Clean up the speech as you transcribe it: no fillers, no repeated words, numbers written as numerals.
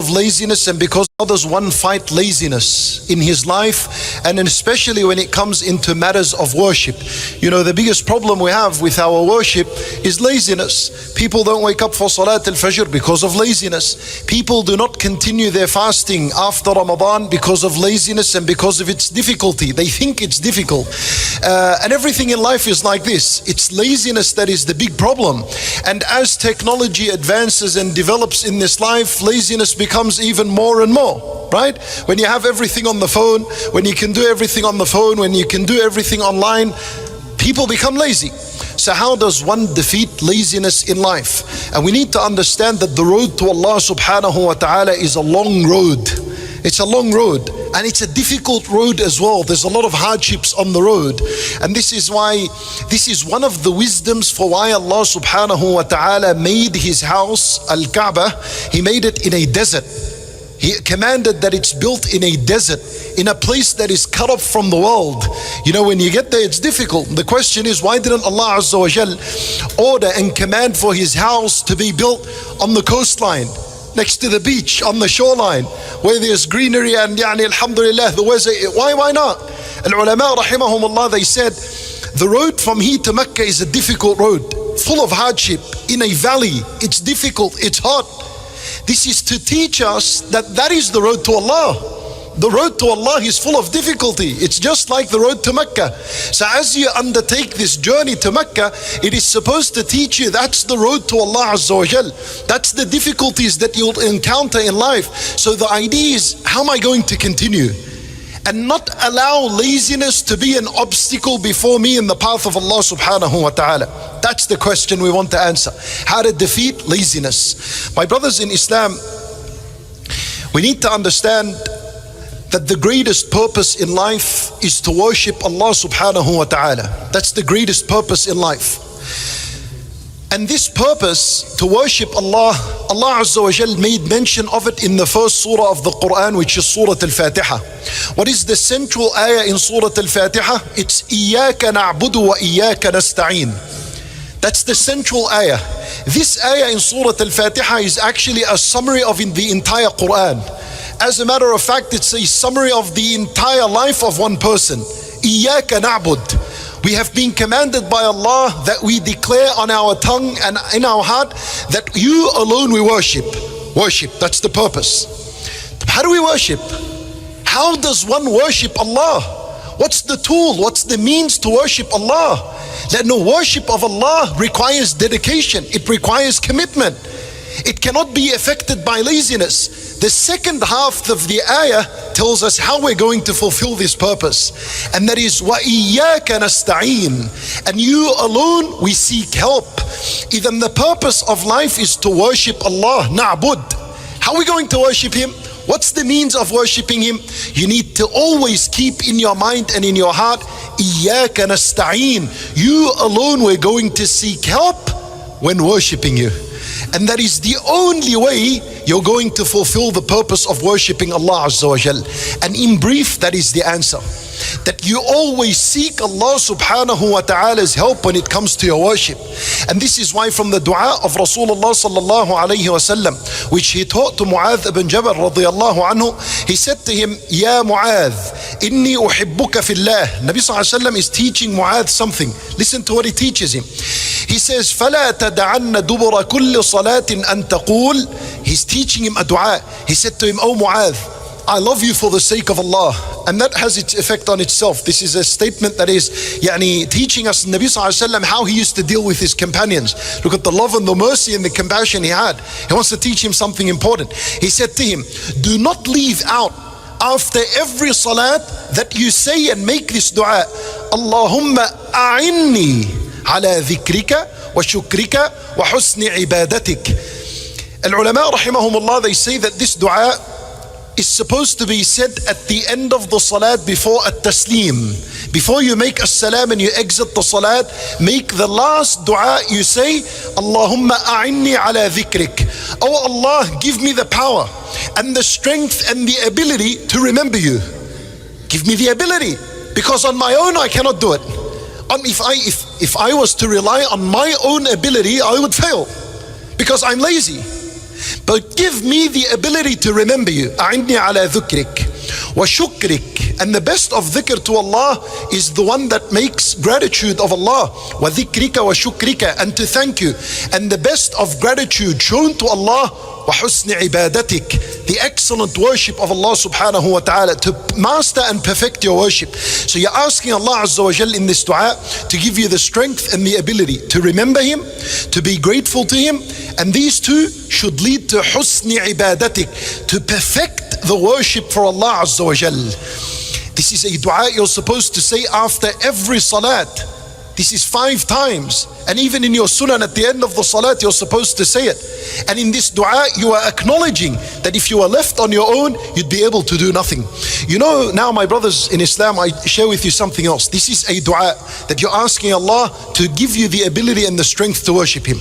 of laziness, and because how does one fight laziness in his life, and especially when it comes into matters of worship. You know, the biggest problem we have with our worship is laziness. People don't wake up for Salat al-Fajr because of laziness. People do not continue their fasting after Ramadan because of laziness and because of its difficulty. They think it's difficult. And everything in life is like this. It's laziness that is the big problem. And as technology advances and develops in this life, laziness becomes even more and more, right? When you have everything on the phone, when you can do everything on the phone, when you can do everything online, people become lazy. So how does one defeat laziness in life? And we need to understand that the road to Allah subhanahu wa ta'ala is a long road. It's a long road, and it's a difficult road as well. There's a lot of hardships on the road. And this is why, this is one of the wisdoms for why Allah subhanahu wa ta'ala made his house, Al-Kaaba, he made it in a desert. He commanded that it's built in a desert, in a place that is cut off from the world. You know, when you get there, it's difficult. The question is, why didn't Allah Azza wa Jal order and command for his house to be built on the coastline, next to the beach, on the shoreline, where there's greenery and alhamdulillah, the weather? Why not? Al-ulama rahimahumullah, they said, the road from here to Mecca is a difficult road, full of hardship, in a valley. It's difficult, it's hot. This is to teach us that that is the road to Allah. The road to Allah is full of difficulty. It's just like the road to Mecca. So as you undertake this journey to Mecca, it is supposed to teach you that's the road to Allah Azza wa Jal. That's the difficulties that you'll encounter in life. So the idea is, how am I going to continue? And not allow laziness to be an obstacle before me in the path of Allah subhanahu wa ta'ala. That's the question we want to answer. How to defeat laziness. My brothers in Islam, we need to understand that the greatest purpose in life is to worship Allah subhanahu wa ta'ala. That's the greatest purpose in life. And this purpose, to worship Allah, Allah Azza wa Jal made mention of it in the first surah of the Quran, which is Surah Al-Fatiha. What is the central ayah in Surah Al-Fatiha? It's إِيَّاكَ نَعْبُدُ وَإِيَّاكَ نَسْتَعِينُ. That's the central ayah. This ayah in Surah Al-Fatiha is actually a summary of the entire Quran. As a matter of fact, it's a summary of the entire life of one person. إِيَّاكَ نَعْبُدُ. We have been commanded by Allah that we declare on our tongue and in our heart that you alone we worship. Worship, that's the purpose. How do we worship? How does one worship Allah? What's the tool? What's the means to worship Allah? That no, worship of Allah requires dedication. It requires commitment. It cannot be affected by laziness. The second half of the ayah tells us how we're going to fulfill this purpose. And that is, وَإِيَّاكَ نَسْتَعِينُ. And you alone we seek help. Even the purpose of life is to worship Allah, na'bud. How are we going to worship Him? What's the means of worshiping Him? You need to always keep in your mind and in your heart, إِيَّاكَ نَسْتَعِينُ. You alone we're going to seek help when worshiping you. And that is the only way you're going to fulfill the purpose of worshipping Allah Azza wa Jal. And in brief, that is the answer. That you always seek Allah subhanahu wa ta'ala's help when it comes to your worship. And this is why from the dua of Rasulullah sallallahu alayhi wa sallam, which he taught to Mu'adh ibn Jabal radiyallahu anhu, he said to him, Ya Mu'adh, inni uhibbuka fillah. Nabi sallallahu alayhi wa sallam is teaching Mu'adh something. Listen to what he teaches him. He says, فَلَا تَدَعَنَّ دُبُرَ كُلِّ صَلَاةٍ أَن تَقُولْ. He's teaching him a dua. He said to him, Oh Mu'adh, I love you for the sake of Allah. And that has its effect on itself. This is a statement that is teaching us Nabi Sallallahu Alaihi Wasallam how he used to deal with his companions. Look at the love and the mercy and the compassion he had. He wants to teach him something important. He said to him, do not leave out after every salat that you say and make this dua, Allahumma a'inni ala dhikrika wa shukrika wa husni ibadatik. Al-ulama rahimahumullah, they say that this dua is supposed to be said at the end of the salat before at-taslim. Before you make as-salam and you exit the salat, make the last dua you say, Allahumma a'inni ala dhikrik. Oh Allah, give me the power and the strength and the ability to remember you. Give me the ability, because on my own I cannot do it. If I was to rely on my own ability, I would fail, because I'm lazy. but give me the ability to remember you. أعني على ذكرك وشكرك. And the best of dhikr to Allah is the one that makes gratitude of Allah. وذكرك وشكرك, and to thank you. And the best of gratitude shown to Allah, وحسن عبادتك, the excellent worship of Allah subhanahu wa ta'ala, to master and perfect your worship. So you're asking Allah Azza wa Jal in this dua to give you the strength and the ability to remember Him, to be grateful to Him, and these two should lead to حسن عبادتك, to perfect the worship for Allah Azza wa Jal. This is a dua you're supposed to say after every salat. This is 5 times. And even in your sunan at the end of the salat, you're supposed to say it. And in this dua, you are acknowledging that if you are left on your own, you'd be able to do nothing. You know, now my brothers in Islam, I share with you something else. This is a dua that you're asking Allah to give you the ability and the strength to worship Him.